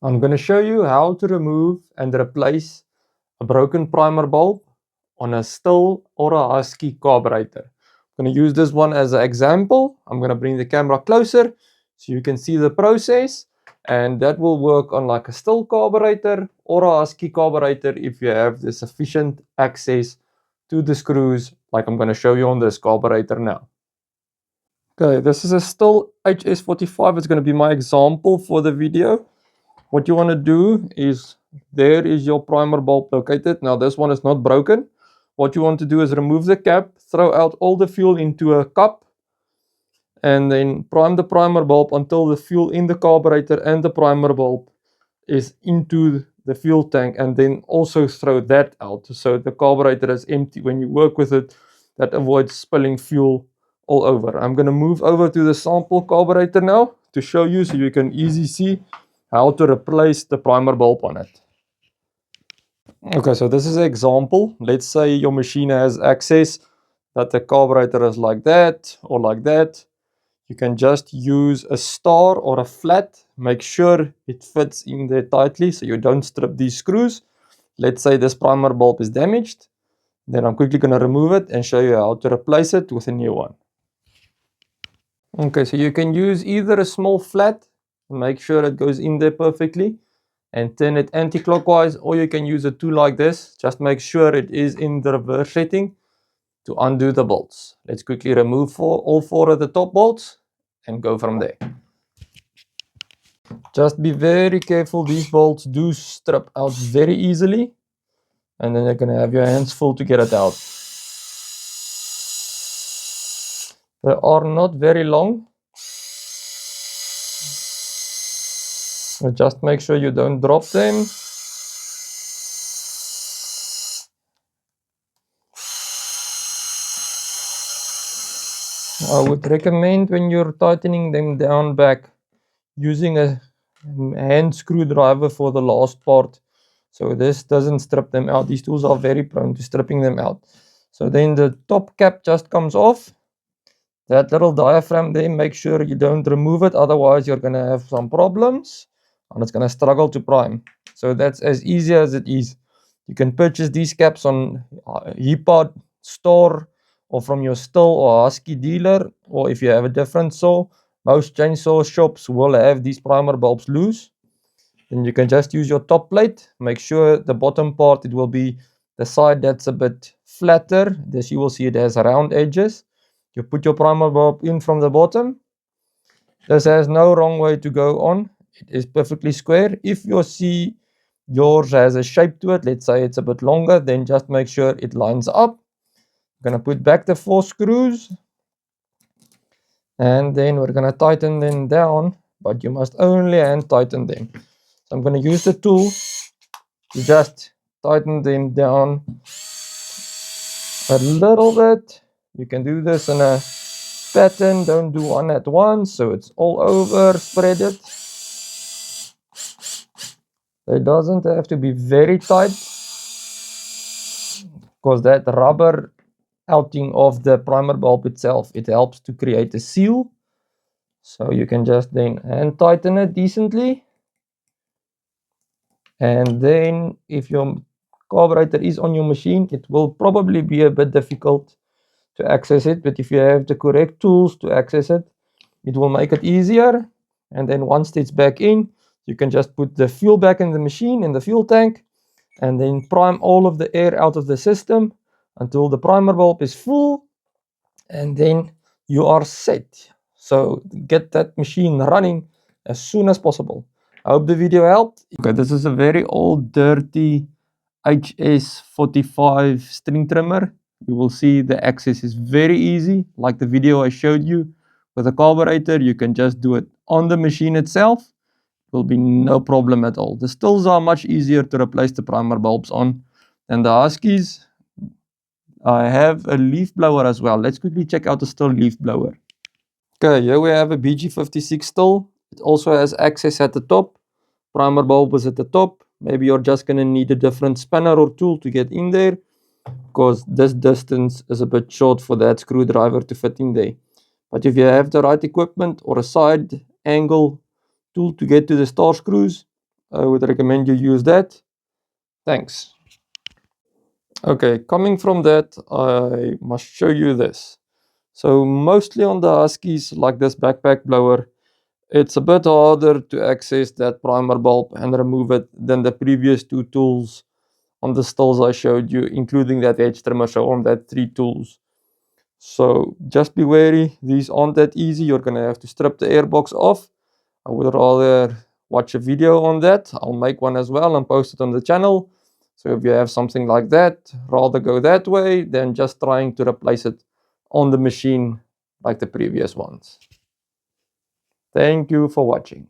I'm going to show you how to remove and replace a broken primer bulb on a Stihl or a Husky carburetor. I'm going to use this one as an example. I'm going to bring the camera closer so you can see the process, and that will work on like a Stihl carburetor or a Husky carburetor if you have the sufficient access to the screws like I'm going to show you on this carburetor now. Okay, this is a Stihl HS45. It's going to be my example for the video. What you want to do is, there is your primer bulb located. Now this one is not broken. What you want to do is remove the cap, throw out all the fuel into a cup, and then prime the primer bulb until the fuel in the carburetor and the primer bulb is into the fuel tank, and then also throw that out so the carburetor is empty when you work with it. That avoids spilling fuel all over. I'm going to move over to the sample carburetor now to show you so you can easily see how to replace the primer bulb on it. Okay, so this is an example. Let's say your machine has access that the carburetor is like that or like that. You can just use a star or a flat. Make sure it fits in there tightly so you don't strip these screws. Let's say this primer bulb is damaged. Then I'm quickly going to remove it and show you how to replace it with a new one. Okay, so you can use either a small flat, make sure it goes in there perfectly, and turn it anti-clockwise, or you can use a tool like this. Just make sure it is in the reverse setting to undo the bolts. Let's quickly remove all four of the top bolts and go from there. Just be very careful. These bolts do strip out very easily, and then you're going to have your hands full to get it out. They are not very long. So just make sure you don't drop them. I would recommend, when you're tightening them down back, using a hand screwdriver for the last part, so this doesn't strip them out. These tools are very prone to stripping them out. So then the top cap just comes off. That little diaphragm there, make sure you don't remove it, otherwise you're going to have some problems and it's going to struggle to prime. So that's as easy as it is. You can purchase these caps on Hipad store or from your Stihl or Husky dealer, or if you have a different saw, most chainsaw shops will have these primer bulbs loose. Then you can just use your top plate. Make sure the bottom part, it will be the side that's a bit flatter. This, you will see it has round edges. You put your primer bulb in from the bottom. This has no wrong way to go on. It is perfectly square. If you see yours has a shape to it, let's say it's a bit longer, then just make sure it lines up. I'm going to put back the 4 screws. And then we're going to tighten them down, but you must only hand tighten them. So I'm going to use the tool to just tighten them down a little bit. You can do this in a pattern, don't do one at once, so it's all over, spread it. It doesn't have to be very tight, because that rubber outing of the primer bulb itself, it helps to create a seal. So you can just then hand tighten it decently. And then if your carburetor is on your machine, it will probably be a bit difficult to access it, but if you have the correct tools to access it, it will make it easier. And then once it's back in, you can just put the fuel back in the machine, in the fuel tank, and then prime all of the air out of the system until the primer bulb is full, and then you are set. So get that machine running as soon as possible. I hope the video helped. Okay, this is a very old, dirty HS45 string trimmer. You will see the access is very easy, like the video I showed you. With a carburetor, you can just do it on the machine itself. It will be no problem at all. The Stihls are much easier to replace the primer bulbs on than the Huskies. I have a leaf blower as well. Let's quickly check out the Stihl leaf blower. Okay, here we have a BG56 Stihl. It also has access at the top. Primer bulb is at the top. Maybe you're just going to need a different spanner or tool to get in there, because this distance is a bit short for that screwdriver to fit in there. But if you have the right equipment or a side angle tool to get to the star screws, I would recommend you use that. Thanks. Okay, coming from that, I must show you this. So mostly on the Huskies, like this backpack blower, it's a bit harder to access that primer bulb and remove it than the previous two tools on the stills I showed you, including that edge trimmer, so on that 3 tools. So just be wary, these aren't that easy. You're gonna have to strip the airbox off. I would rather watch a video on that. I'll make one as well and post it on the channel. So if you have something like that, rather go that way than just trying to replace it on the machine like the previous ones. Thank you for watching.